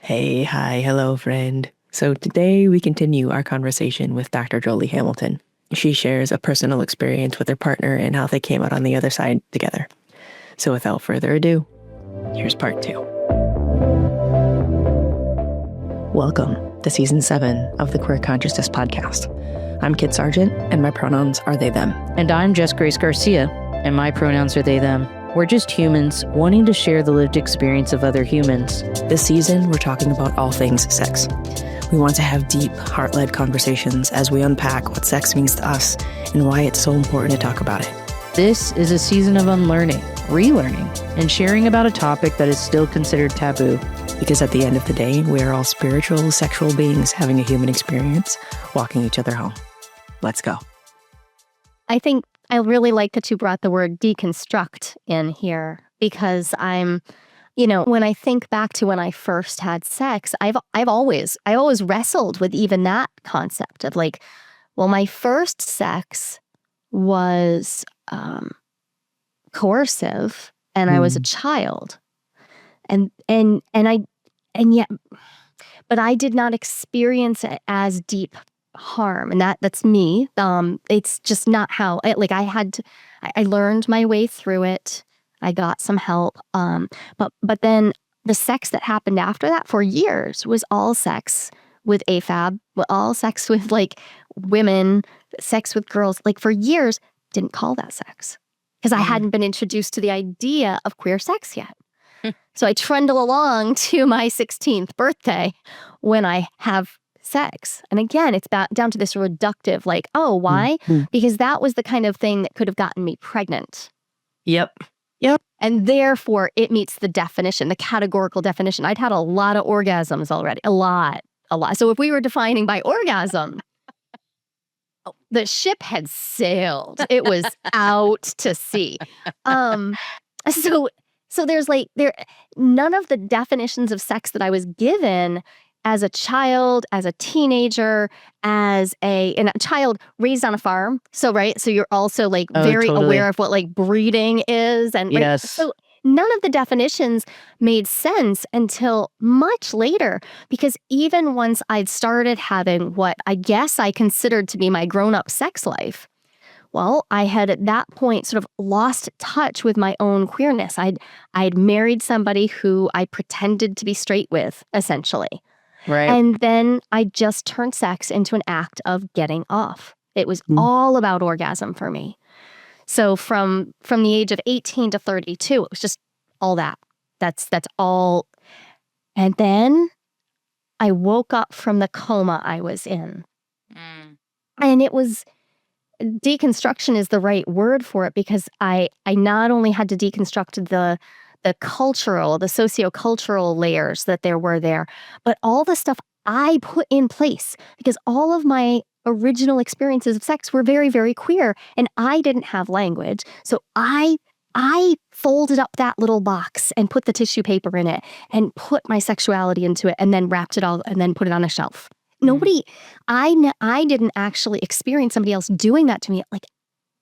Hey, hi, hello, friend. So today we continue our conversation with Dr. Joli Hamilton. She shares a personal experience with her partner and how they came out on the other side together. So without further ado, here's part 2. Welcome to Season 7 of the Queer Consciousness Podcast. I'm Kit Sargent, and my pronouns are they, them. And I'm Jess Grace Garcia, and my pronouns are they, them. We're just humans wanting to share the lived experience of other humans. This season, we're talking about all things sex. We want to have deep, heart-led conversations as we unpack what sex means to us and why it's so important to talk about it. This is a season of unlearning, relearning, and sharing about a topic that is still considered taboo. Because at the end of the day, we are all spiritual, sexual beings having a human experience, walking each other home. Let's go. I think I really like that you brought the word deconstruct in here because when I think back to when I first had sex, I always wrestled with even that concept of my first sex was coercive and I was a child. But I did not experience it as deep harm, and that's me. It's just not how I learned my way through it. I got some help. But then the sex that happened after that for years was all sex with AFAB, all sex with women, sex with girls. For years, didn't call that sex because I hadn't been introduced to the idea of queer sex yet. So I trundle along to my 16th birthday when I have sex. And again, it's down to this reductive, why? Because that was the kind of thing that could have gotten me pregnant. Yep. And therefore, it meets the definition, the categorical definition. I'd had a lot of orgasms already, a lot. So if we were defining by orgasm, the ship had sailed. It was out to sea. So there's none of the definitions of sex that I was given as a child, as a teenager, and a child raised on a farm. So you're also very totally aware of what breeding is, and yes. So none of the definitions made sense until much later, because even once I'd started having what I guess I considered to be my grown-up sex life, well, I had at that point sort of lost touch with my own queerness. I'd married somebody who I pretended to be straight with, essentially. Right. And then I just turned sex into an act of getting off. It was all about orgasm for me. So from the age of 18 to 32, it was just all that. That's all. And then I woke up from the coma I was in. And it was... deconstruction is the right word for it, because I not only had to deconstruct the cultural, the sociocultural layers that there were there, but all the stuff I put in place, because all of my original experiences of sex were very, very queer, and I didn't have language. So I folded up that little box and put the tissue paper in it and put my sexuality into it and then wrapped it all and then put it on a shelf. I didn't actually experience somebody else doing that to me.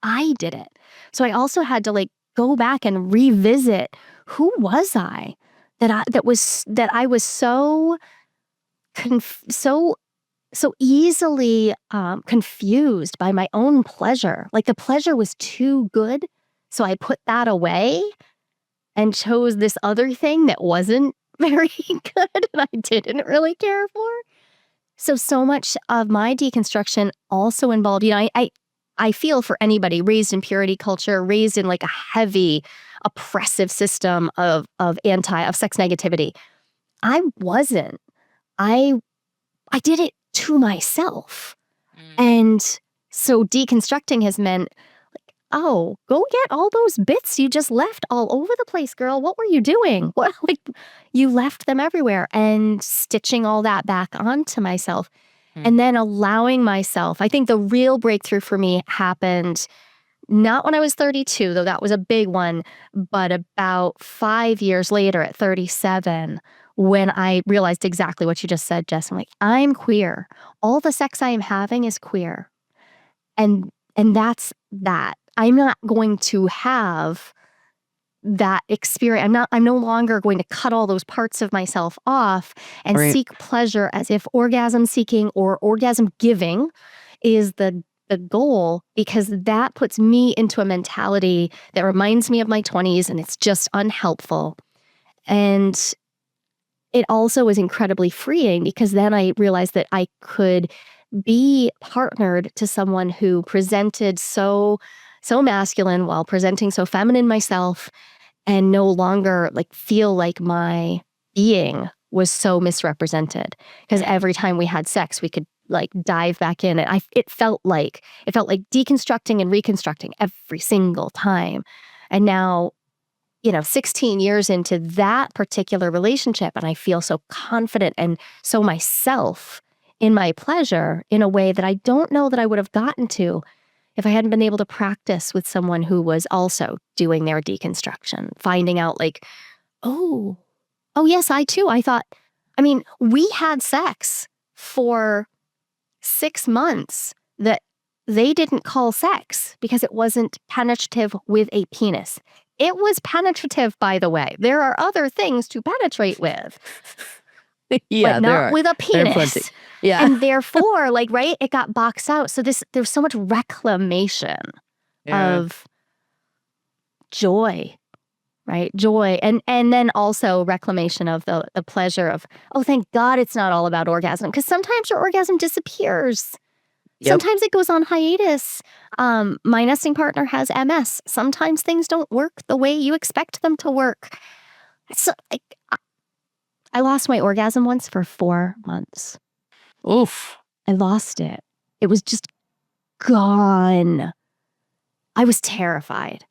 I did it. So I also had to go back and revisit, who was I that I was so easily confused by my own pleasure. The pleasure was too good, so I put that away and chose this other thing that wasn't very good and I didn't really care for. So much of my deconstruction also involved, I feel for anybody raised in purity culture, raised in a heavy, oppressive system of sex negativity. I wasn't. I did it to myself. And so deconstructing has meant, go get all those bits you just left all over the place, girl. What were you doing? What, you left them everywhere, and stitching all that back onto myself. And then allowing myself, I think the real breakthrough for me happened not when I was 32, though that was a big one, but about 5 years later at 37, when I realized exactly what you just said, Jess. I'm I'm queer. All the sex I am having is queer. And that's that. I'm not going to have that experience. I'm no longer going to cut all those parts of myself off and Right. seek pleasure as if orgasm seeking or orgasm giving is the goal, because that puts me into a mentality that reminds me of my 20s, and it's just unhelpful. And it also is incredibly freeing, because then I realized that I could be partnered to someone who presented so masculine while presenting so feminine myself, and no longer like feel like my being was so misrepresented. Because every time we had sex, we could like dive back in, and it felt like deconstructing and reconstructing every single time. And now, 16 years into that particular relationship, and I feel so confident and so myself in my pleasure in a way that I don't know that I would have gotten to if I hadn't been able to practice with someone who was also doing their deconstruction, finding out like, oh, yes, I too. We had sex for 6 months that they didn't call sex because it wasn't penetrative with a penis. It was penetrative, by the way. There are other things to penetrate with, Yeah, but there not are. with a There are plenty. penis. Yeah. And therefore, right, it got boxed out. So there's so much reclamation of joy, right? Joy. And then also reclamation of the pleasure of, oh, thank God it's not all about orgasm. Because sometimes your orgasm disappears. Yep. Sometimes it goes on hiatus. My nesting partner has MS. Sometimes things don't work the way you expect them to work. So I lost my orgasm once for 4 months. Oof. I lost it. It was just gone. I was terrified.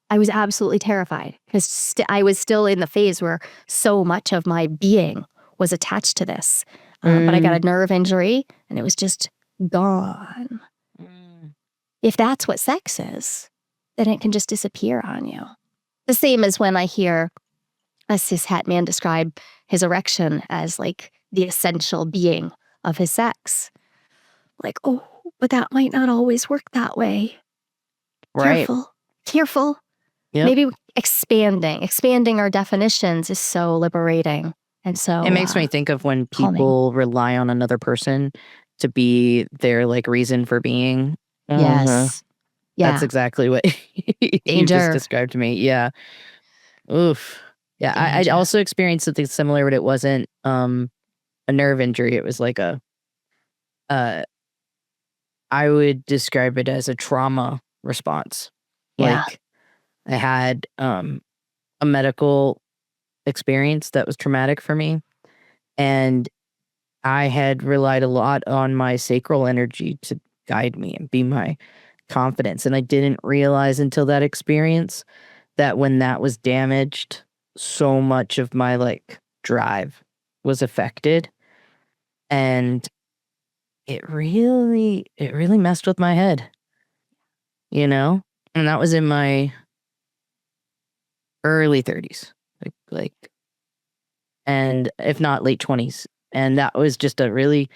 I was absolutely terrified, because I was still in the phase where so much of my being was attached to this. But I got a nerve injury, and it was just gone. If that's what sex is, then it can just disappear on you. The same as when I hear a cishet man describe his erection as like the essential being of his sex. Like, oh, but that might not always work that way. Right. Careful. Yep. Maybe expanding our definitions is so liberating. And so It makes me think of when calming. people rely on another person to be their like reason for being. Yes. Yeah. That's exactly what you Danger. just described to me. Yeah. Oof. Yeah. I Danger. also experienced something similar, but it wasn't a nerve injury. It was like I would describe it as a trauma response. Yeah. Like I had a medical experience that was traumatic for me, and I had relied a lot on my sacral energy to guide me and be my confidence. And I didn't realize until that experience that when that was damaged, so much of my like drive was affected. And it really messed with my head, you know? And that was in my early 30s, like, and if not late 20s. And that was just a really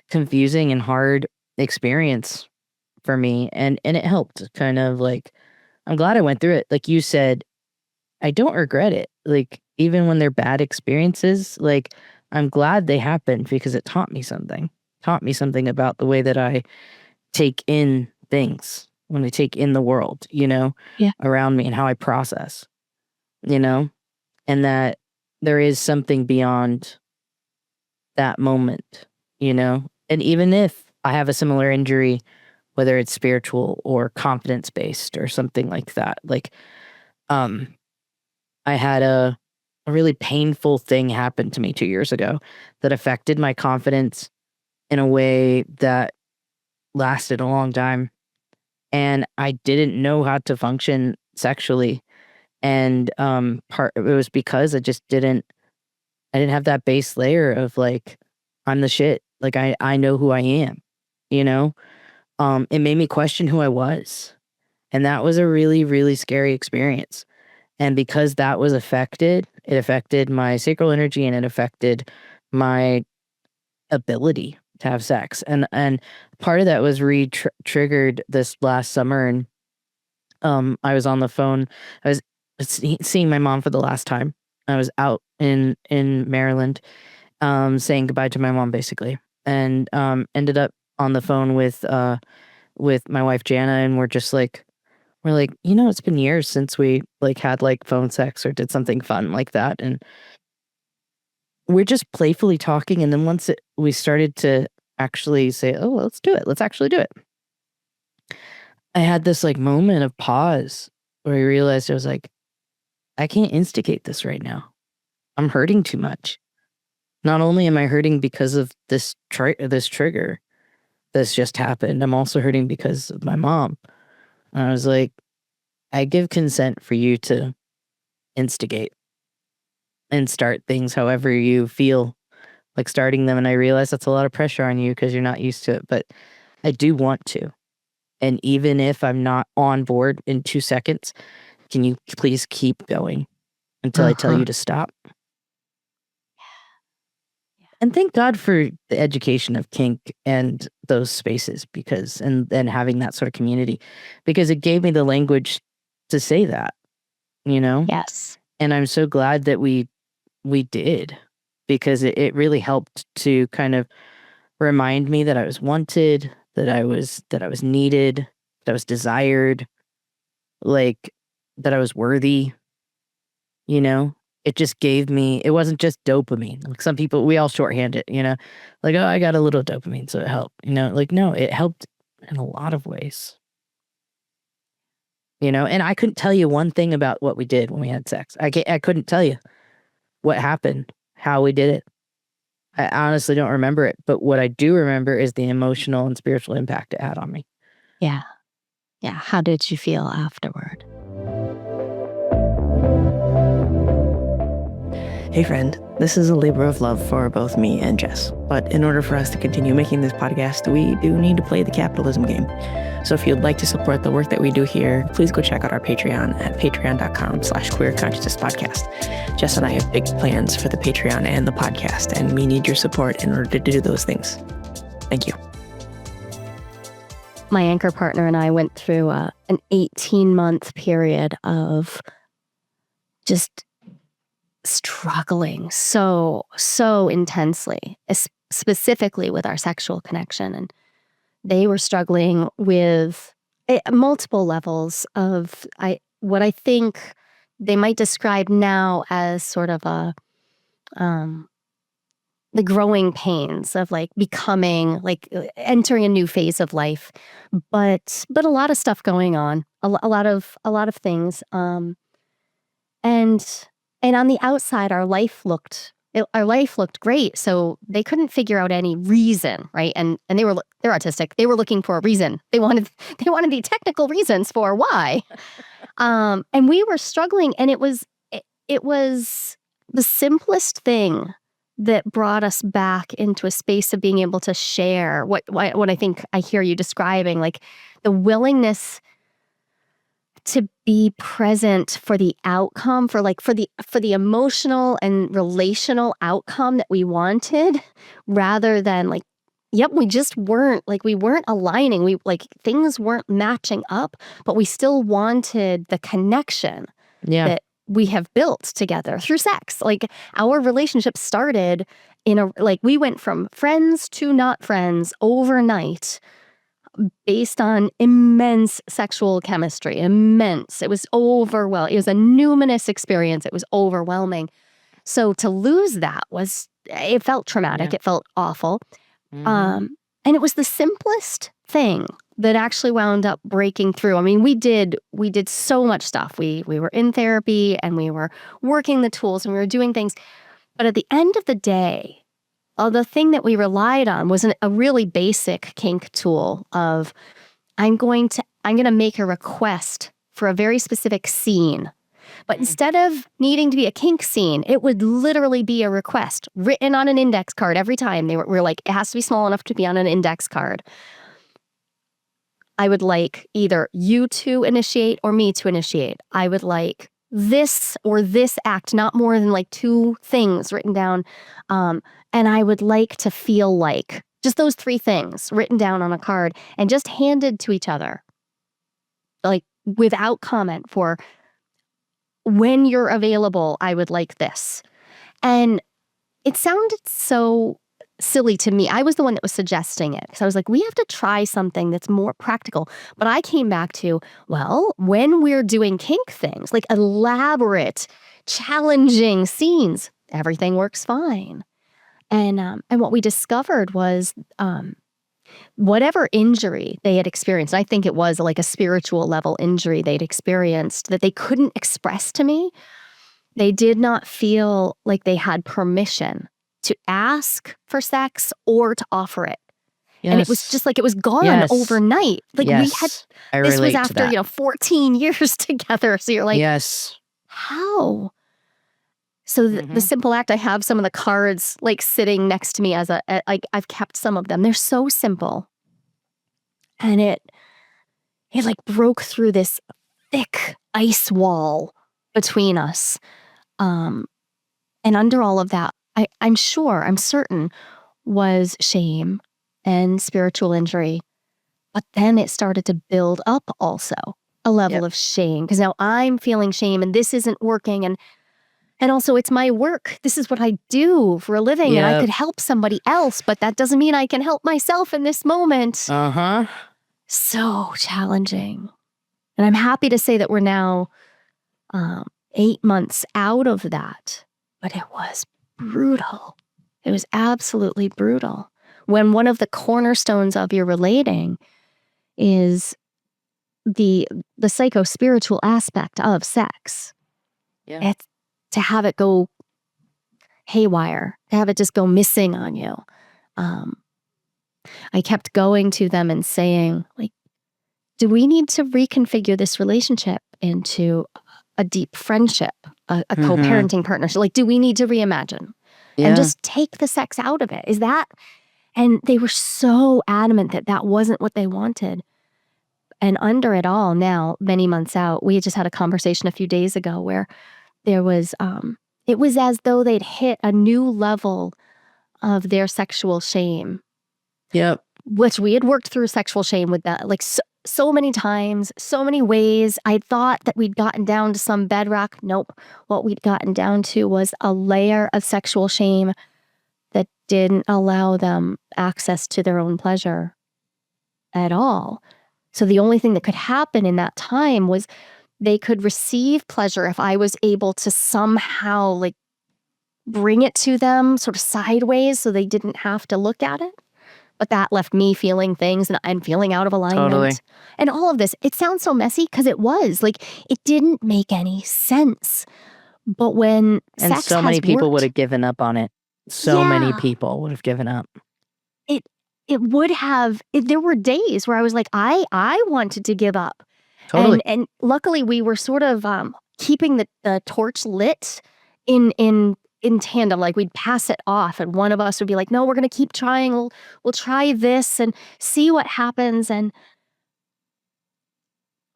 confusing and hard experience for me. And it helped kind of like, I'm glad I went through it. Like you said, I don't regret it. Like, even when they're bad experiences, like, I'm glad they happened because it taught me something. Taught me something about the way that I take in things, when I take in the world, Yeah. around me, and how I process, and that there is something beyond that moment, and even if I have a similar injury, whether it's spiritual or confidence based or something like that, like, I had a really painful thing happen to me 2 years ago that affected my confidence in a way that lasted a long time. And I didn't know how to function sexually. And it was because I didn't have that base layer of like, I'm the shit. Like I know who I am, you know? It made me question who I was. And that was a really, really scary experience. And because that was affected, it affected my sacral energy, and it affected my ability to have sex. And part of that was triggered this last summer. And I was on the phone. I was seeing my mom for the last time. I was out in Maryland, saying goodbye to my mom basically, and ended up on the phone with my wife Jana, and we're like, it's been years since we like had like phone sex or did something fun like that, and we're just playfully talking. And then once we started to actually say, oh, let's do it, let's actually do it, I had this like moment of pause where I realized I was like, I can't instigate this right now. I'm hurting too much. Not only am I hurting because of this trigger that's just happened, I'm also hurting because of my mom. And I was like, I give consent for you to instigate and start things however you feel like starting them. And I realize that's a lot of pressure on you because you're not used to it, but I do want to. And even if I'm not on board in 2 seconds, can you please keep going until I tell you to stop? And thank God for the education of kink and those spaces, because and having that sort of community, because it gave me the language to say that, Yes. And I'm so glad that we did, because it really helped to kind of remind me that I was wanted, that I was needed, that I was desired, like that I was worthy, It just gave me, it wasn't just dopamine. Like some people, we all shorthand it, like, oh, I got a little dopamine, so it helped, like, no, it helped in a lot of ways, and I couldn't tell you one thing about what we did when we had sex. I couldn't tell you what happened, how we did it. I honestly don't remember it, but what I do remember is the emotional and spiritual impact it had on me. Yeah. Yeah. How did you feel afterward? Hey friend, this is a labor of love for both me and Jess. But in order for us to continue making this podcast, we do need to play the capitalism game. So if you'd like to support the work that we do here, please go check out our Patreon at patreon.com/queerconsciousnesspodcast. Jess and I have big plans for the Patreon and the podcast, and we need your support in order to do those things. Thank you. My anchor partner and I went through an 18-month period of just struggling so intensely, specifically with our sexual connection. And they were struggling with multiple levels of what I think they might describe now as sort of the growing pains of like becoming, like entering a new phase of life, but a lot of stuff going on, a lot of things, and on the outside, our life looked great. So they couldn't figure out any reason, right? And they're autistic. They were looking for a reason. They wanted the technical reasons for why. And we were struggling, and it was the simplest thing that brought us back into a space of being able to share what I think I hear you describing, like the willingness to be present for the outcome, for the emotional and relational outcome that we wanted, rather than like, yep, we weren't aligning. Things weren't matching up, but we still wanted the connection that we have built together through sex. Like our relationship started we went from friends to not friends overnight, based on immense sexual chemistry. Immense. It was overwhelming. It was a numinous experience. It was overwhelming. So to lose that it felt traumatic. Yeah. It felt awful. Mm-hmm. And it was the simplest thing that actually wound up breaking through. I mean, we did so much stuff. We were in therapy, and we were working the tools, and we were doing things. But at the end of the day, the thing that we relied on was a really basic kink tool of, I'm going to make a request for a very specific scene. But instead of needing to be a kink scene, it would literally be a request written on an index card every time. We're like, it has to be small enough to be on an index card. I would like either you to initiate or me to initiate. I would like this or this act, not more than like 2 things written down. And I would like to feel like, just those 3 things written down on a card and just handed to each other, like without comment, for when you're available, I would like this. And it sounded so silly to me. I was the one that was suggesting it because I was like, we have to try something that's more practical. But I came back to, well, when we're doing kink things, like elaborate, challenging scenes, everything works fine. And what we discovered was whatever injury they had experienced, I think it was like a spiritual level injury they'd experienced that they couldn't express to me, they did not feel like they had permission to ask for sex or to offer it. Yes. And it was just like it was gone Yes. overnight. Like we had, Yes. I this was relate to after, that. 14 years together. So you're like, Yes. how? So the simple act, I have some of the cards like sitting next to me as like I've kept some of them. They're so simple. And it like broke through this thick ice wall between us. And under all of that, I'm certain, was shame and spiritual injury. But then it started to build up also a level of shame because now I'm feeling shame and this isn't working. And also it's my work. This is what I do for a living and I could help somebody else, but that doesn't mean I can help myself in this moment. So challenging. And I'm happy to say that we're now 8 months out of that. But it was brutal. It was absolutely brutal. When one of the cornerstones of your relating is the psycho-spiritual aspect of sex. Yeah. It's to have it go haywire, to have it just go missing on you. I kept going to them and saying, like, do we need to reconfigure this relationship into a deep friendship, a co-parenting partnership? Like, do we need to reimagine and just take the sex out of it? Is that? And they were so adamant that that wasn't what they wanted. And under it all now, many months out, we just had a conversation a few days ago where there was, it was as though they'd hit a new level of their sexual shame. Yep. Which we had worked through sexual shame with that, like so many times, so many ways. I thought that we'd gotten down to some bedrock. Nope. What we'd gotten down to was a layer of sexual shame that didn't allow them access to their own pleasure at all. So the only thing that could happen in that time was they could receive pleasure if I was able to somehow like bring it to them sort of sideways so they didn't have to look at it. But that left me feeling things and I'm feeling out of alignment. Totally. And all of this, it sounds so messy because it was. Like, it didn't make any sense. But when And sex so many people worked, would have given up on it. So many people would have given up. It would have, there were days where I was like, I wanted to give up. Totally. And luckily we were sort of keeping the torch lit in tandem. Like, we'd pass it off and one of us would be like, no, we're going to keep trying. We'll try this and see what happens. And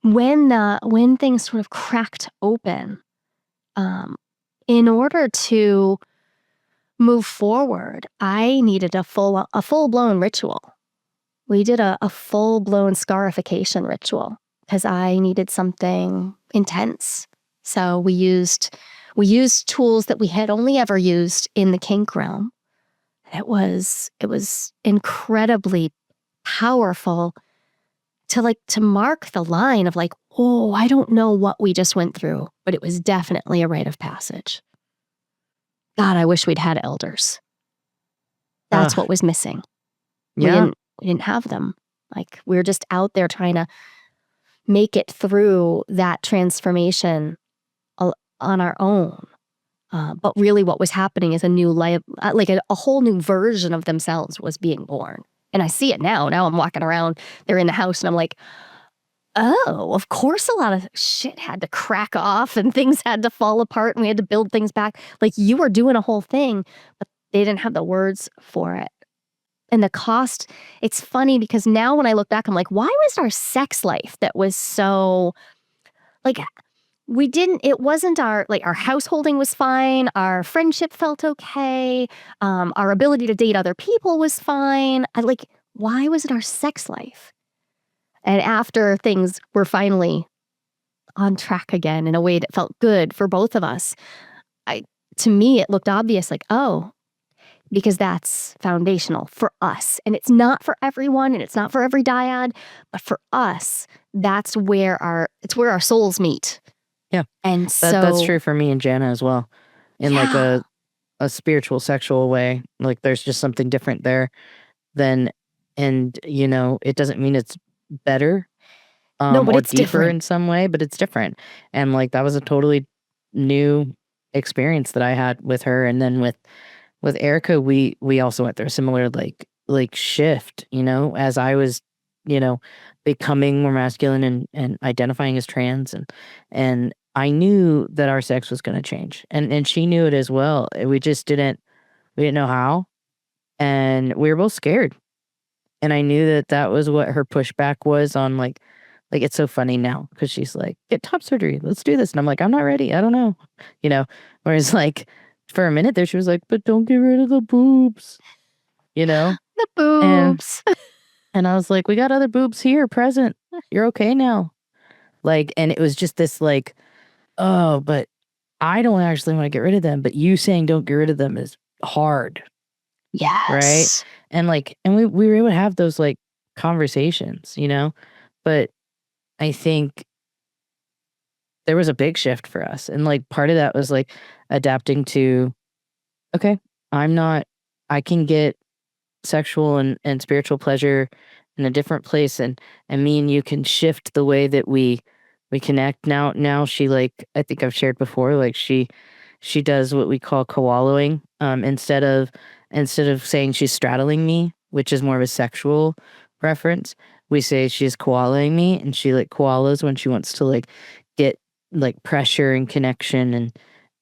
when things sort of cracked open, in order to move forward, I needed a full-blown ritual. We did a full-blown scarification ritual because I needed something intense. So we used tools that we had only ever used in the kink realm. It was incredibly powerful to mark the line of like, oh, I don't know what we just went through, but it was definitely a rite of passage. God, I wish we'd had elders. That's what was missing. We didn't have them. Like, we were just out there trying to make it through that transformation on our own. But really what was happening is a new life, like a whole new version of themselves was being born. And I see it now. Now I'm walking around, they're in the house and I'm like, oh, of course a lot of shit had to crack off and things had to fall apart and we had to build things back. Like, you were doing a whole thing, but they didn't have the words for it. And the cost, it's funny because now when I look back, I'm like, why was our sex life that was so, like, it wasn't our householding was fine. Our friendship felt okay. Our ability to date other people was fine. Why was it our sex life? And after things were finally on track again in a way that felt good for both of us. To me, it looked obvious, like, oh, because that's foundational for us. And it's not for everyone and it's not for every dyad, but for us, that's where our souls meet. Yeah. And That's true for me and Jana as well. In like a spiritual, sexual way. Like there's just something different there than, and it doesn't mean it's better No, but or it's deeper different. in some way, but it's different. And like that was a totally new experience that I had with her. And then with Erica, we also went through a similar like shift, as I was, becoming more masculine and identifying as trans, and I knew that our sex was going to change, and she knew it as well. We just didn't know how, and we were both scared. And I knew that was what her pushback was on, like it's so funny now because she's like, get top surgery, let's do this, and I'm like, I'm not ready, I don't know, whereas like for a minute there she was like, but don't get rid of the boobs, The and boobs. and I was like, we got other boobs here present, you're okay now. Like, and it was just this like, oh, but I don't actually want to get rid of them, but you saying don't get rid of them is hard. Yes. Right. And like, and we were able to have those like conversations, but I think there was a big shift for us. And like part of that was like adapting to, okay, I can get sexual and spiritual pleasure in a different place, and me and you can shift the way that we connect. Now she, like, I think I've shared before, like she does what we call koaloing, instead of saying she's straddling me, which is more of a sexual reference. We say she's koalaing me, and she like koalas when she wants to like get like pressure and connection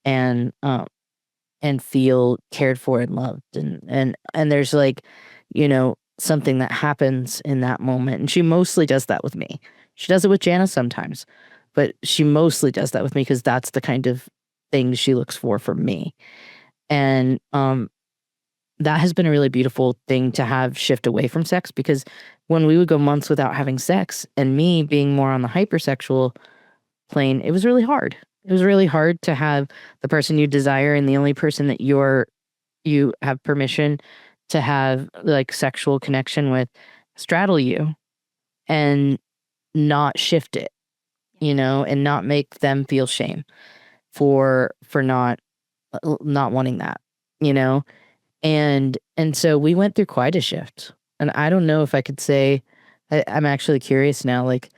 and feel cared for and loved, and there's like something that happens in that moment. And she mostly does that with me. She does it with Jana sometimes, but she mostly does that with me because that's the kind of thing she looks for from me. And that has been a really beautiful thing to have shift away from sex, because when we would go months without having sex and me being more on the hypersexual plane, it was really hard. It was really hard to have the person you desire and the only person that you have permission to have like sexual connection with straddle you and not shift it, and not make them feel shame for not wanting that, and so we went through quite a shift. And I don't know if I could say, I'm actually curious now, like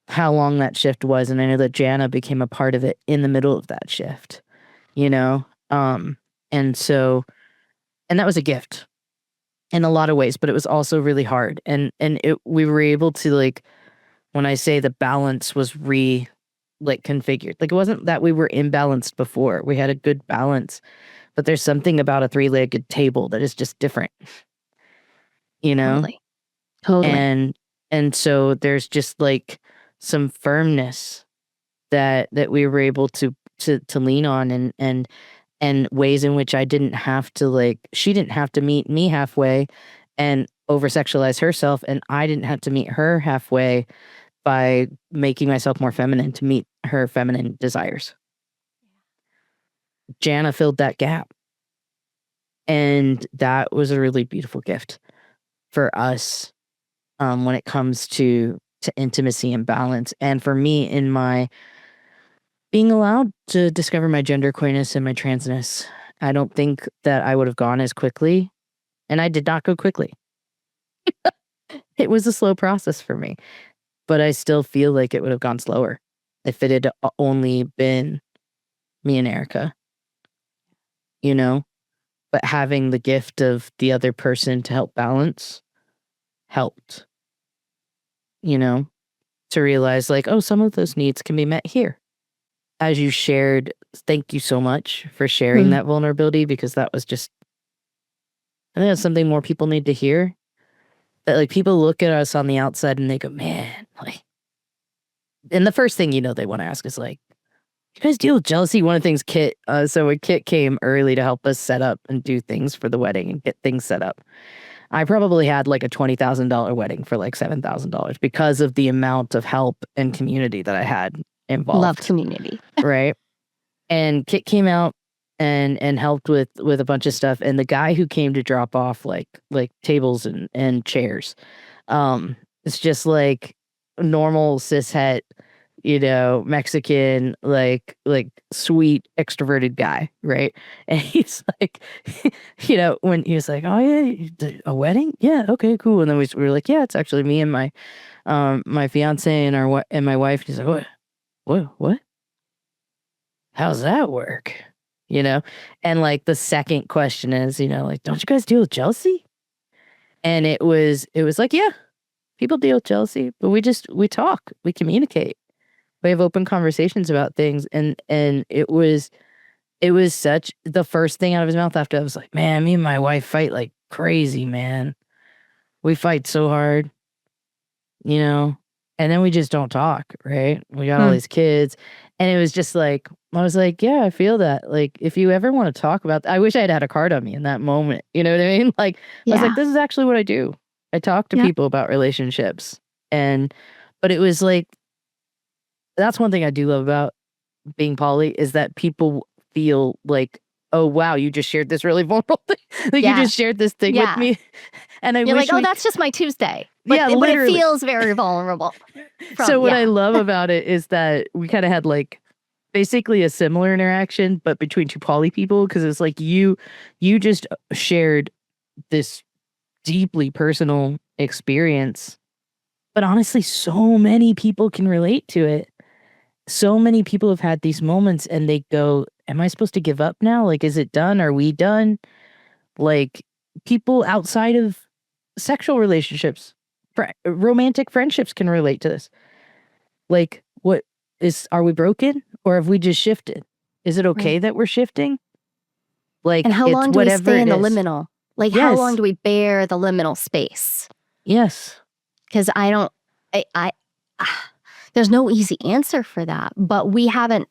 how long that shift was. And I know that Jana became a part of it in the middle of that shift, and so, and that was a gift in a lot of ways, but it was also really hard. And we were able to, like, when I say the balance was configured, like it wasn't that we were imbalanced before. We had a good balance, but there's something about a 3-legged table that is just different, Totally. And so there's just like some firmness that we were able to lean on, and ways in which I didn't have to, like, she didn't have to meet me halfway and over sexualize herself, and I didn't have to meet her halfway by making myself more feminine to meet her feminine desires. Jana filled that gap. And that was a really beautiful gift for us, when it comes to intimacy and balance. And for me, in my being allowed to discover my genderqueerness and my transness, I don't think that I would have gone as quickly. And I did not go quickly. It was a slow process for me. But I still feel like it would have gone slower if it had only been me and Erica, But having the gift of the other person to help balance helped, to realize, like, oh, some of those needs can be met here. As you shared, thank you so much for sharing that vulnerability, because that was just, I think that's something more people need to hear. That, like, people look at us on the outside and they go, man, like, and the first thing they want to ask is like, you guys deal with jealousy? One of the things so when Kit came early to help us set up and do things for the wedding and get things set up, I probably had like a $20,000 wedding for like $7,000 because of the amount of help and community that I had involved. Love community. Right. And Kit came out and helped with a bunch of stuff. And the guy who came to drop off like tables and chairs, it's just like normal cishet, Mexican, like sweet extroverted guy, right? And he's like, when he was like, oh yeah, a wedding, yeah, okay, cool. And then we were like, yeah, it's actually me and my fiance and my wife. He's like, what? How's that work? And like the second question is, like, don't you guys deal with jealousy? And it was like, yeah, people deal with jealousy, but we talk, we communicate, we have open conversations about things. And it was such the first thing out of his mouth after I was like, man, me and my wife fight like crazy, man. We fight so hard, and then we just don't talk, right? We got all these kids. And it was just like, I was like, yeah, I feel that. Like, if you ever want to talk about, I wish I had a card on me in that moment. You know what I mean? Like, I was like, this is actually what I do. I talk to people about relationships. But it was like, that's one thing I do love about being poly is that people feel like, oh, wow, you just shared this really vulnerable thing. Like, you just shared this thing with me. And You're like, oh, that's just my Tuesday. But, yeah, but it feels very vulnerable. So what I love about it is that we kind of had like basically a similar interaction, but between two poly people, because it's like you just shared this deeply personal experience, but honestly, so many people can relate to it. So many people have had these moments and they go, am I supposed to give up now? Like, is it done? Are we done? Like, people outside of sexual relationships, romantic friendships can relate to this. Like, are we broken or have we just shifted? Is it okay that we're shifting? Like, and how long do we stay in the liminal? Like, how long do we bear the liminal space? Yes. Because there's no easy answer for that, but we haven't,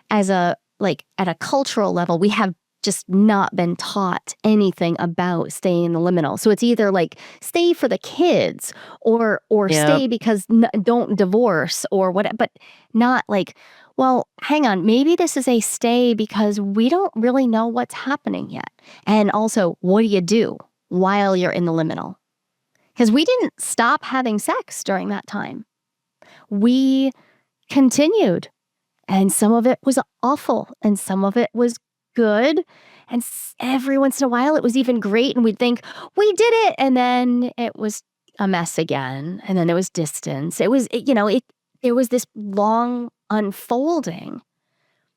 at a cultural level, we have just not been taught anything about staying in the liminal. So it's either like stay for the kids or stay because don't divorce or what, but not like, well, hang on, maybe this is a stay because we don't really know what's happening yet. And also, what do you do while you're in the liminal? Because we didn't stop having sex during that time. We continued. And some of it was awful and some of it was good. And every once in a while it was even great. And we'd think, we did it. And then it was a mess again. And then there was distance. It was, there was this long unfolding.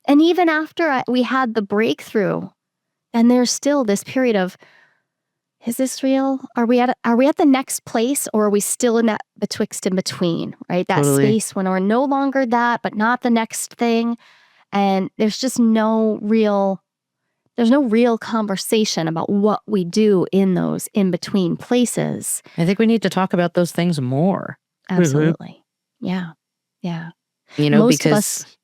And even after we had the breakthrough, and there's still this period of, is this real? Are we at the next place, or are we still in that betwixt and between, right? That space when we're no longer that, but not the next thing. And there's just no real conversation about what we do in those in-between places. I think we need to talk about those things more. Absolutely. Yeah. Yeah. Most of us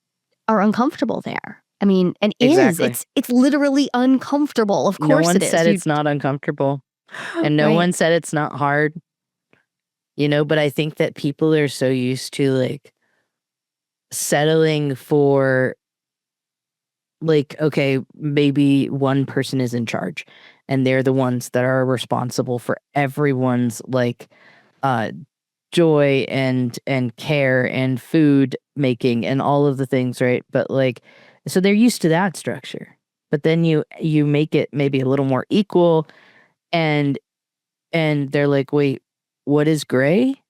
are uncomfortable there. I mean, and it's literally uncomfortable. Of course it is. No one said it's not uncomfortable. And no one said it's not hard. But I think that people are so used to like settling for like, okay, maybe one person is in charge and they're the ones that are responsible for everyone's like joy and care and food making and all of the things, right? But like, so they're used to that structure. But then you make it maybe a little more equal and they're like, wait, what is gray?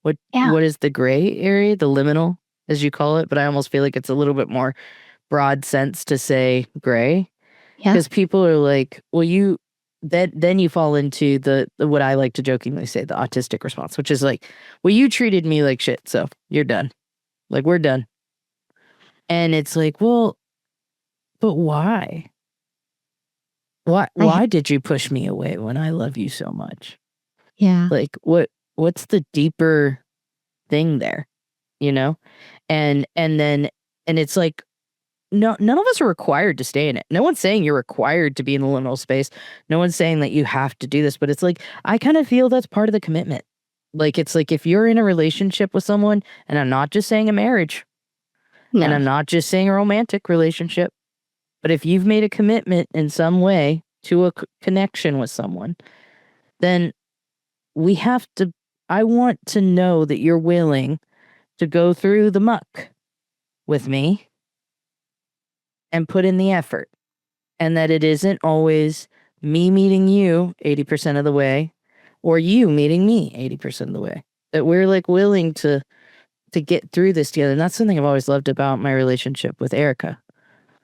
What is the gray area, the liminal, as you call it? But I almost feel like it's a little bit more broad sense to say gray. Yeah. Because people are like, well, then you fall into the what I like to jokingly say, the autistic response, which is like, well, you treated me like shit, so you're done. Like, we're done. And it's like, well, but why? Why did you push me away when I love you so much? Yeah. Like, what's the deeper thing there? And it's like, no, none of us are required to stay in it. No one's saying you're required to be in the liminal space. No one's saying that you have to do this, but it's like, I kind of feel that's part of the commitment. Like, it's like, if you're in a relationship with someone, and I'm not just saying a marriage, And I'm not just saying a romantic relationship, but if you've made a commitment in some way to a connection with someone, then I want to know that you're willing to go through the muck with me and put in the effort. And that it isn't always me meeting you 80% of the way or you meeting me 80% of the way. That we're like willing to get through this together. And that's something I've always loved about my relationship with Erica.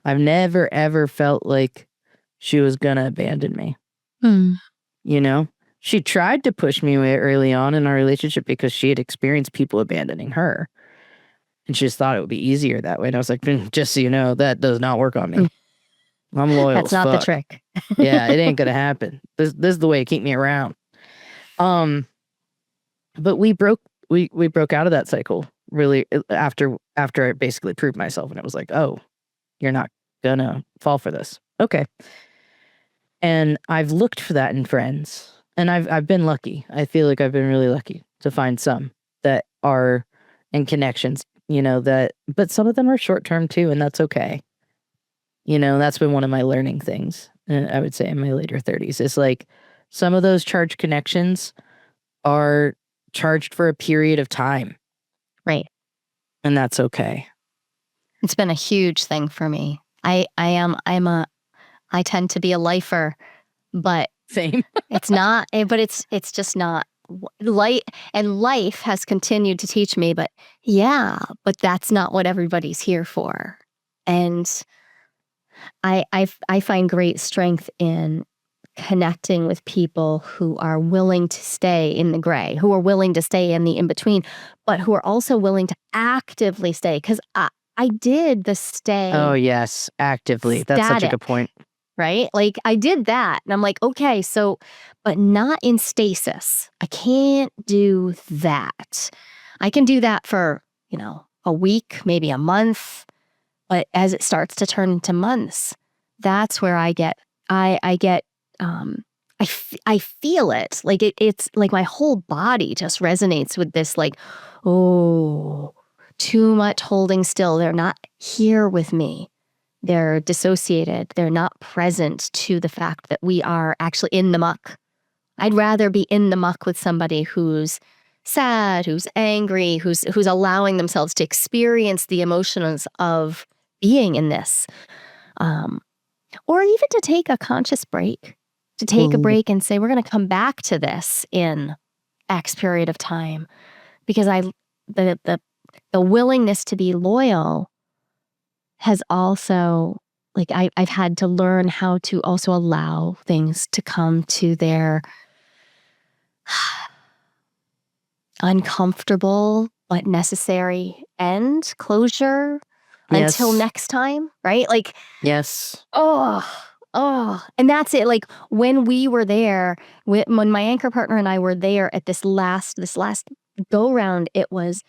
I've never, ever felt like she was gonna abandon me. You know? She tried to push me away early on in our relationship because she had experienced people abandoning her. And she just thought it would be easier that way. And I was like, just so you know, that does not work on me. I'm loyal That's as not fuck. the trick. Yeah, it ain't gonna happen. This is the way to keep me around. But we broke out of that cycle really after I basically proved myself, and it was like, oh, you're not gonna fall for this. Okay. And I've looked for that in friends. And I've been lucky. I feel like I've been really lucky to find some that are in connections, but some of them are short term too, and that's okay. That's been one of my learning things, I would say in my later 30s. Is like some of those charged connections are charged for a period of time. Right. And that's okay. It's been a huge thing for me. I tend to be a lifer, but Same. it's not, but it's just not light, and life has continued to teach me, but that's not what everybody's here for. And I find great strength in connecting with people who are willing to stay in the gray, who are willing to stay in the in-between, but who are also willing to actively stay. Because I did the stay. Oh, yes. Actively. That's such a good point. Right? Like I did that. And I'm like, okay, so, but not in stasis. I can't do that. I can do that for, a week, maybe a month. But as it starts to turn into months, that's where I feel it. Like it's like my whole body just resonates with this, like, oh, too much holding still. They're not here with me. They're dissociated. They're not present to the fact that we are actually in the muck. I'd rather be in the muck with somebody who's sad, who's angry, who's allowing themselves to experience the emotions of being in this. Or even to take a conscious break, to take a break and say, we're going to come back to this in X period of time. Because the willingness to be loyal has also, like, I've had to learn how to also allow things to come to their uncomfortable but necessary end, closure, until next time, right? Like, yes. Oh, and that's it. Like when we were there, when my anchor partner and I were there at this last go round, it was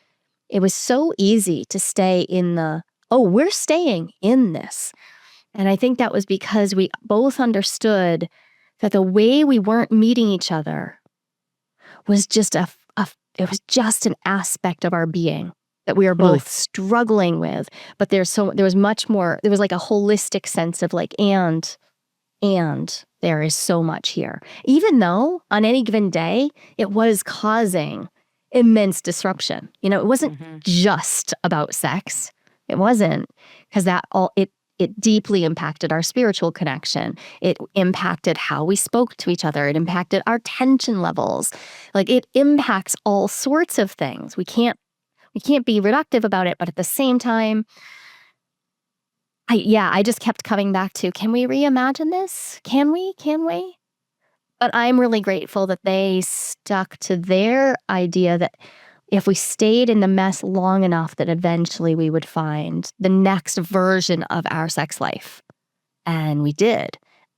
so easy to stay in we're staying in this. And I think that was because we both understood that the way we weren't meeting each other was just it was just an aspect of our being that we were both struggling with. But there was much more. There was like a holistic sense of like, and there is so much here. Even though on any given day, it was causing immense disruption. It wasn't just about sex. It wasn't, because it deeply impacted our spiritual connection. It impacted how we spoke to each other. It impacted our tension levels. Like it impacts all sorts of things. We can't be reductive about it, but at the same time, I just kept coming back to, can we reimagine this? Can we? But I'm really grateful that they stuck to their idea that if we stayed in the mess long enough, that eventually we would find the next version of our sex life. And we did.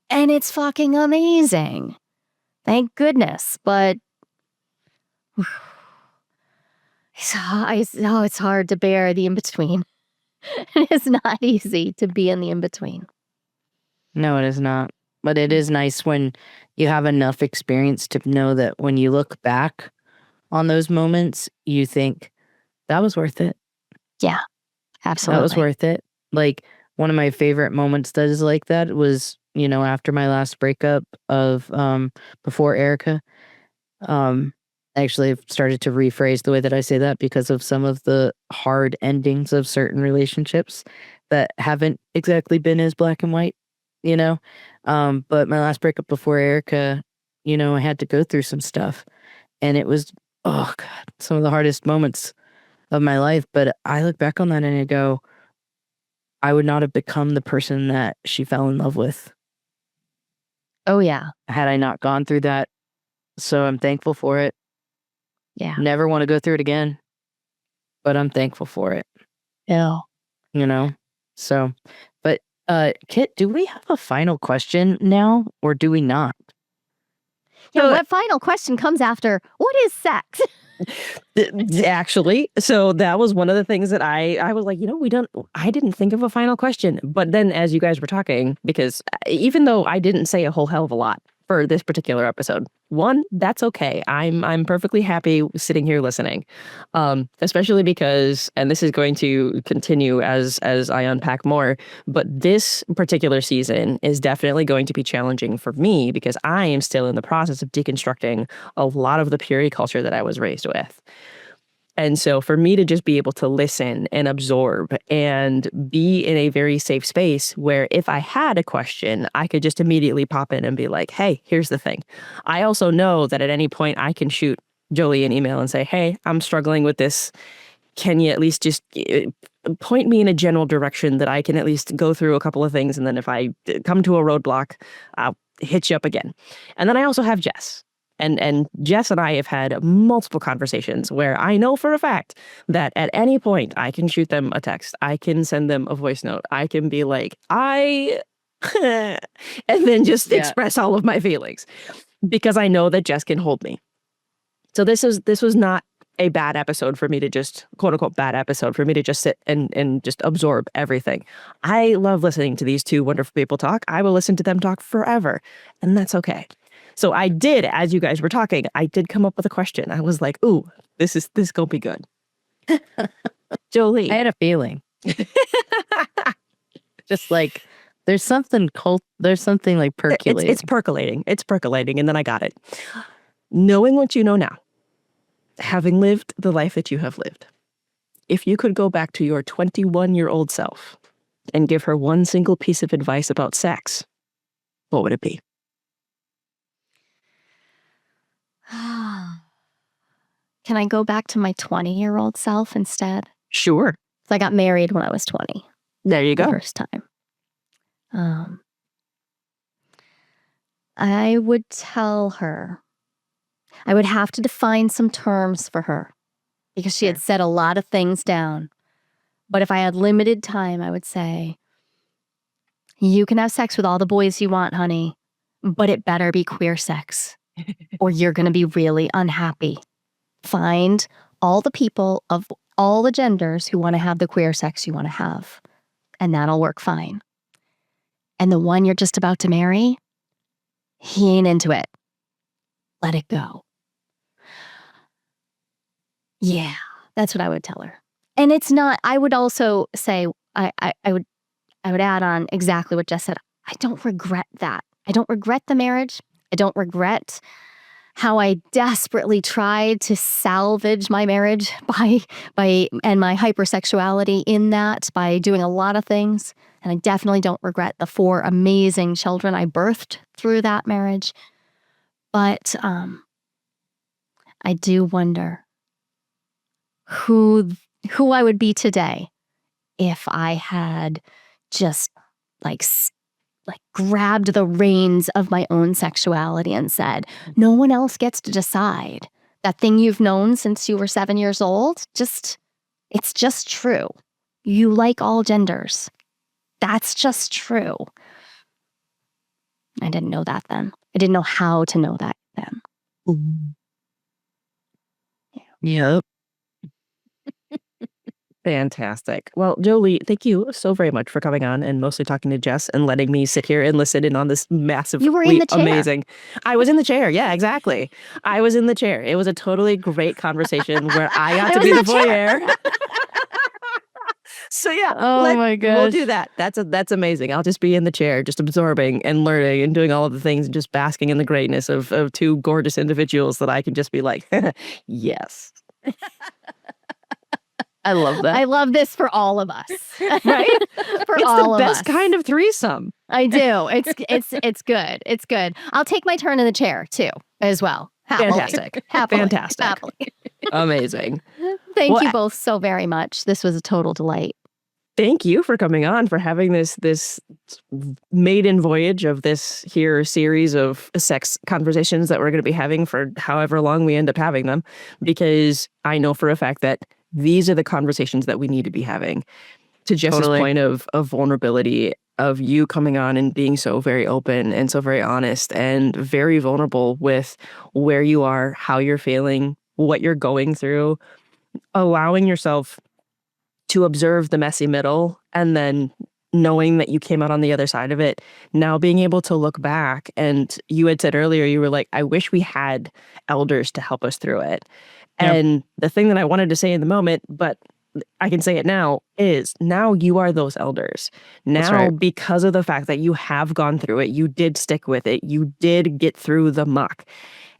And it's fucking amazing. Thank goodness. But it's hard to bear the in-between. It's not easy to be in the in-between. No, it is not. But it is nice when you have enough experience to know that when you look back on those moments, you think, that was worth it. Yeah, Absolutely. That was worth it. Like, one of my favorite moments that is like that was, after my last breakup of before Erica. Actually, I've started to rephrase the way that I say that because of some of the hard endings of certain relationships that haven't exactly been as black and white, you know. But my last breakup before Erica, I had to go through some stuff, and it was, oh God, some of the hardest moments of my life. But I look back on that and I go, I would not have become the person that she fell in love with Oh, yeah. had I not gone through that. So I'm thankful for it. Yeah. Never want to go through it again, but I'm thankful for it, Yeah. So, but Kit, do we have a final question now or do we not? Yeah, So- what final question comes after, what is sex? Actually, so that was one of the things that I was like, I didn't think of a final question. But then as you guys were talking, because even though I didn't say a whole hell of a lot for this particular episode, one, that's okay. I'm perfectly happy sitting here listening. Especially because, and this is going to continue as I unpack more, but this particular season is definitely going to be challenging for me because I am still in the process of deconstructing a lot of the purity culture that I was raised with. And so for me to just be able to listen and absorb and be in a very safe space where if I had a question, I could just immediately pop in and be like, hey, here's the thing. I also know that at any point I can shoot Joli an email and say, hey, I'm struggling with this. Can you at least just point me in a general direction that I can at least go through a couple of things? And then if I come to a roadblock, I'll hit you up again. And then I also have Jess. And Jess and I have had multiple conversations where I know for a fact that at any point I can shoot them a text. I can send them a voice note. I can be like, and then just express all of my feelings because I know that Jess can hold me. So this was not a bad episode for me to just, quote unquote, bad episode for me to just sit and just absorb everything. I love listening to these two wonderful people talk. I will listen to them talk forever, and that's okay. So I did, as you guys were talking, I did come up with a question. I was like, ooh, this gonna be good. Joli. I had a feeling. Just like there's something like percolating. It's percolating. It's percolating, and then I got it. Knowing what you know now, having lived the life that you have lived, if you could go back to your 21-year-old self and give her one single piece of advice about sex, what would it be? Can I go back to my 20-year-old self instead? Sure. So I got married when I was 20. There you The go. first time. I would tell her, I would have to define some terms for her because she had said a lot of things down. But if I had limited time, I would say, you can have sex with all the boys you want, honey, but it better be queer sex or you're going to be really unhappy. Find all the people of all the genders who want to have the queer sex you want to have, and that'll work fine. And the one you're just about to marry, he ain't into it. Let it go. Yeah, that's what I would tell her. And it's not, I would also say, I would add on exactly what Jess said. I don't regret that. I don't regret the marriage. I don't regret how I desperately tried to salvage my marriage and my hypersexuality in that by doing a lot of things. And I definitely don't regret the 4 amazing children I birthed through that marriage. But I do wonder who I would be today if I had just like grabbed the reins of my own sexuality and said, no one else gets to decide. That thing you've known since you were 7 years old, it's just true. You like all genders. That's just true. I didn't know that then. I didn't know how to know that then. Yep. Fantastic. Well, Joli, thank you so very much for coming on and mostly talking to Jess and letting me sit here and listen in on this massive, You were in the chair. amazing. I was in the chair. Yeah, exactly. I was in the chair. It was a totally great conversation where I got to be the voyeur. So yeah, Oh my gosh. we'll do that. That's amazing. I'll just be in the chair, just absorbing and learning and doing all of the things and just basking in the greatness of two gorgeous individuals that I can just be like, yes. I love that. I love this for all of us. Right? For It's all the of best us. kind of threesome. I do. It's good. It's good. I'll take my turn in the chair too, as well. Happily. Fantastic. Happily. Fantastic. Happily. Amazing. Thank Well, you both so very much. This was a total delight. Thank you for coming on, for having this maiden voyage of this here series of sex conversations that we're going to be having for however long we end up having them, because I know for a fact that these are the conversations that we need to be having. To Jess's Totally. point of vulnerability, of you coming on and being so very open and so very honest and very vulnerable with where you are, how you're feeling, what you're going through, allowing yourself to observe the messy middle, and then knowing that you came out on the other side of it, now being able to look back. And you had said earlier, you were like, I wish we had elders to help us through it. Yep. And the thing that I wanted to say in the moment, but I can say it now, is now you are those elders. That's Now, right. because of the fact that you have gone through it, you did stick with it, you did get through the muck,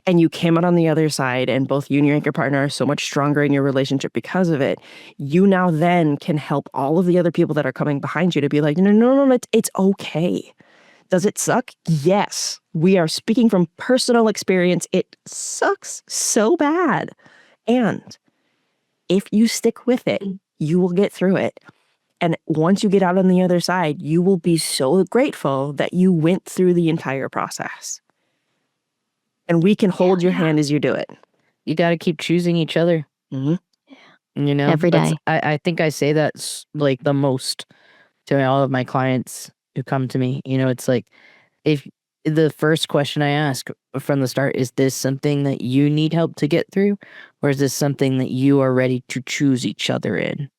and you came out on the other side, and both you and your anchor partner are so much stronger in your relationship because of it. You now then can help all of the other people that are coming behind you to be like, no, it's okay. Does it suck? Yes. We are speaking from personal experience. It sucks so bad. And if you stick with it, you will get through it. And once you get out on the other side, you will be so grateful that you went through the entire process. And we can hold your hand as you do it. You got to keep choosing each other. Mhm. You know, Every day. I think I say that like the most to all of my clients who come to me. You know, it's like, if the first question I ask from the start is this something that you need help to get through, or is this something that you are ready to choose each other in?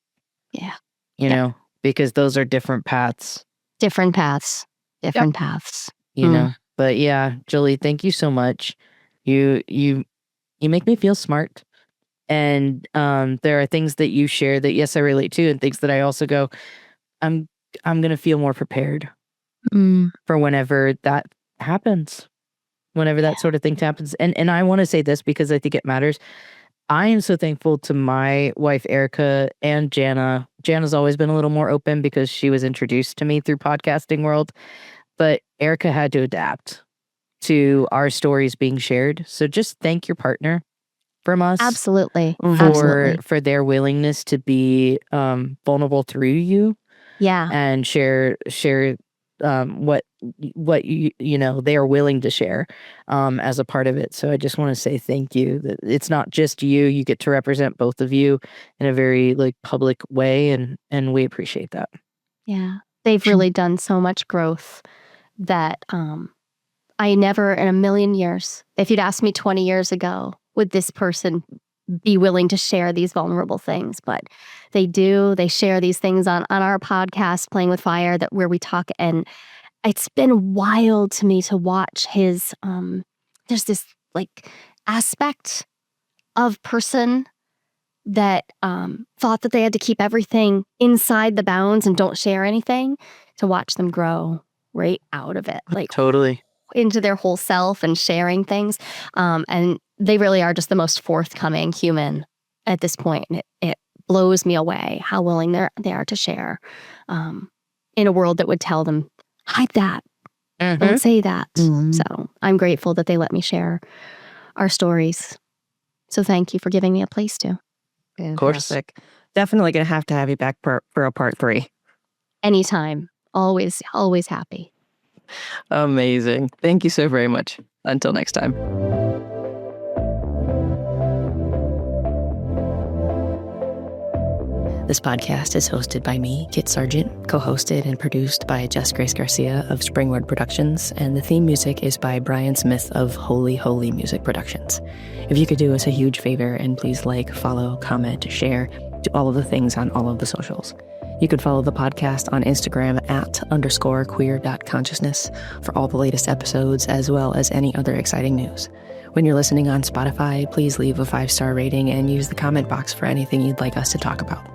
Yeah. You know, because those are different paths. Different paths. Different paths. You know, but yeah, Joli, thank you so much. You make me feel smart. And there are things that you share that, yes, I relate to, and things that I also go, I'm gonna feel more prepared for whenever that happens, whenever that sort of thing happens. And I want to say this because I think it matters. I am so thankful to my wife Erica and Jana. Jana's always been a little more open because she was introduced to me through podcasting world, but Erica had to adapt to our stories being shared. So just thank your partner from us. Absolutely. For their willingness to be vulnerable through you. Yeah. And share what you know they are willing to share as a part of it. So I just want to say thank you. That it's not just you get to represent both of you in a very like public way, and we appreciate that. Yeah. They've really done so much growth that I never in a million years, if you'd asked me 20 years ago, would this person be willing to share these vulnerable things? But they do. They share these things on our podcast, Playing with Fire, where we talk. And it's been wild to me to watch his, there's this like aspect of person that thought that they had to keep everything inside the bounds and don't share anything, to watch them grow right out of it. Like Totally. into their whole self and sharing things. And they really are just the most forthcoming human at this point. And it blows me away how willing they are to share in a world that would tell them, hide that, don't say that. So I'm grateful that they let me share our stories. So thank you for giving me a place to. Of course. Fantastic. Definitely going to have you back for a part 3. Anytime. Always, always happy. Amazing. Thank you so very much. Until next time. This podcast is hosted by me, Kit Sargent, co-hosted and produced by Jess Grace Garcia of Springward Productions, and the theme music is by Brian Smith of Holy Holy Music Productions. If you could do us a huge favor and please like, follow, comment, share, do all of the things on all of the socials. You can follow the podcast on Instagram @_queer.consciousness for all the latest episodes, as well as any other exciting news. When you're listening on Spotify, please leave a 5-star rating and use the comment box for anything you'd like us to talk about.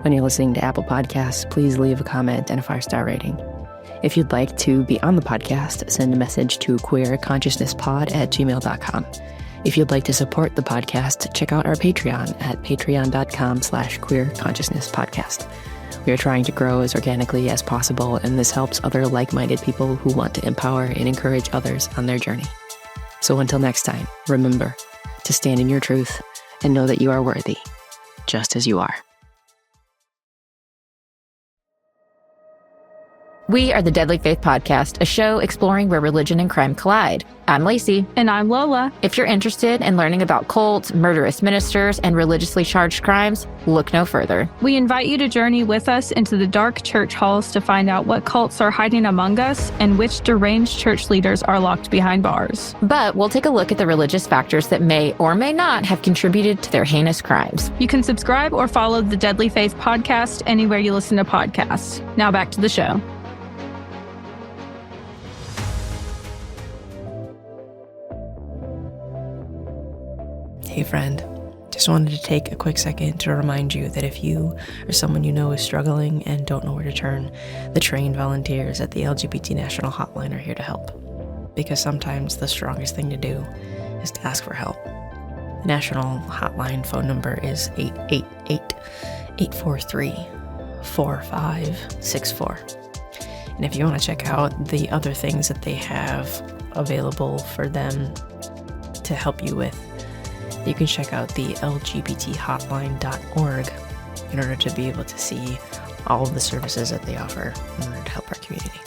When you're listening to Apple Podcasts, please leave a comment and a 5-star rating. If you'd like to be on the podcast, send a message to queerconsciousnesspod@gmail.com. If you'd like to support the podcast, check out our Patreon at patreon.com/queerconsciousnesspodcast. We are trying to grow as organically as possible, and this helps other like-minded people who want to empower and encourage others on their journey. So until next time, remember to stand in your truth and know that you are worthy, just as you are. We are the Deadly Faith Podcast, a show exploring where religion and crime collide. I'm Lacey. And I'm Lola. If you're interested in learning about cults, murderous ministers, and religiously charged crimes, look no further. We invite you to journey with us into the dark church halls to find out what cults are hiding among us and which deranged church leaders are locked behind bars. But we'll take a look at the religious factors that may or may not have contributed to their heinous crimes. You can subscribe or follow the Deadly Faith Podcast anywhere you listen to podcasts. Now back to the show. Hey friend, just wanted to take a quick second to remind you that if you or someone you know is struggling and don't know where to turn, the trained volunteers at the LGBT National Hotline are here to help. Because sometimes the strongest thing to do is to ask for help. The National Hotline phone number is 888-843-4564. And if you want to check out the other things that they have available for them to help you with, you can check out the lgbthotline.org in order to be able to see all of the services that they offer in order to help our community.